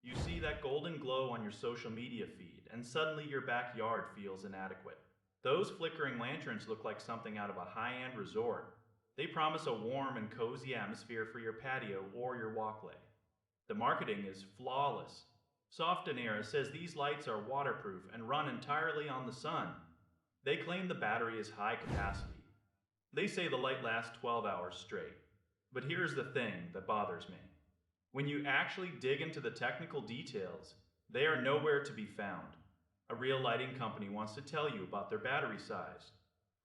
You see that golden glow on your social media feed, and suddenly your backyard feels inadequate. Those flickering lanterns look like something out of a high end resort. They promise a warm and cozy atmosphere for your patio or your walkway. The marketing is flawless. Softvenera says these lights are waterproof and run entirely on the sun. They claim the battery is high capacity. They say the light lasts 12 hours straight. But here's the thing that bothers me. When you actually dig into the technical details, they are nowhere to be found. A real lighting company wants to tell you about their battery size.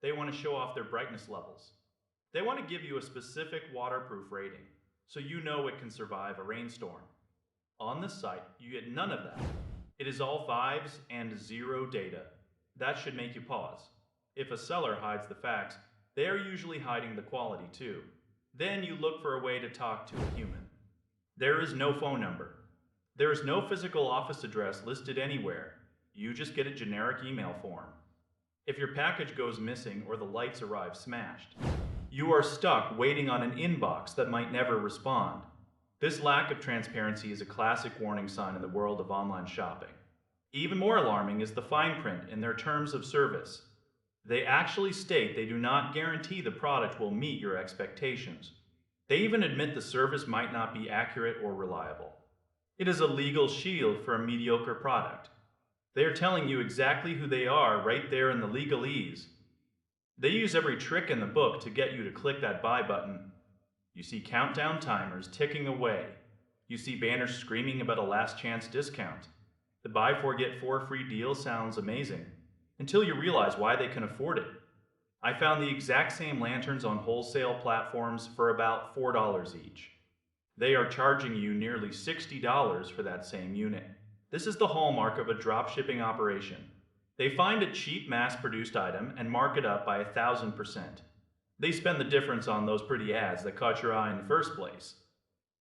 They want to show off their brightness levels. They want to give you a specific waterproof rating, so you know it can survive a rainstorm. On this site, you get none of that. It is all vibes and zero data. That should make you pause. If a seller hides the facts, they are usually hiding the quality too. Then you look for a way to talk to a human. There is no phone number. There is no physical office address listed anywhere. You just get a generic email form. If your package goes missing or the lights arrive smashed, you are stuck waiting on an inbox that might never respond. This lack of transparency is a classic warning sign in the world of online shopping. Even more alarming is the fine print in their terms of service. They actually state they do not guarantee the product will meet your expectations. They even admit the service might not be accurate or reliable. It is a legal shield for a mediocre product. They are telling you exactly who they are right there in the legalese. They use every trick in the book to get you to click that buy button. You see countdown timers ticking away. You see banners screaming about a last chance discount. The buy four get four free deal sounds amazing, until you realize why they can afford it. I found the exact same lanterns on wholesale platforms for about $4 each. They are charging you nearly $60 for that same unit. This is the hallmark of a dropshipping operation. They find a cheap mass-produced item and mark it up by 1,000%. They spend the difference on those pretty ads that caught your eye in the first place.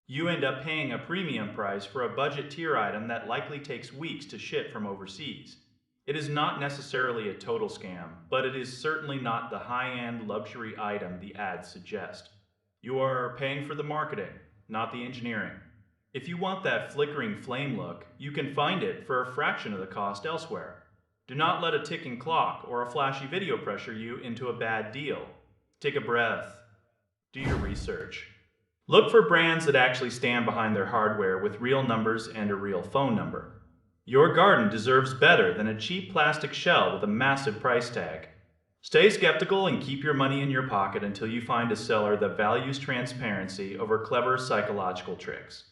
You end up paying a premium price for a budget tier item that likely takes weeks to ship from overseas. It is not necessarily a total scam, but it is certainly not the high-end luxury item the ads suggest. You are paying for the marketing, not the engineering. If you want that flickering flame look, you can find it for a fraction of the cost elsewhere. Do not let a ticking clock or a flashy video pressure you into a bad deal. Take a breath. Do your research. Look for brands that actually stand behind their hardware with real numbers and a real phone number. Your garden deserves better than a cheap plastic shell with a massive price tag. Stay skeptical and keep your money in your pocket until you find a seller that values transparency over clever psychological tricks.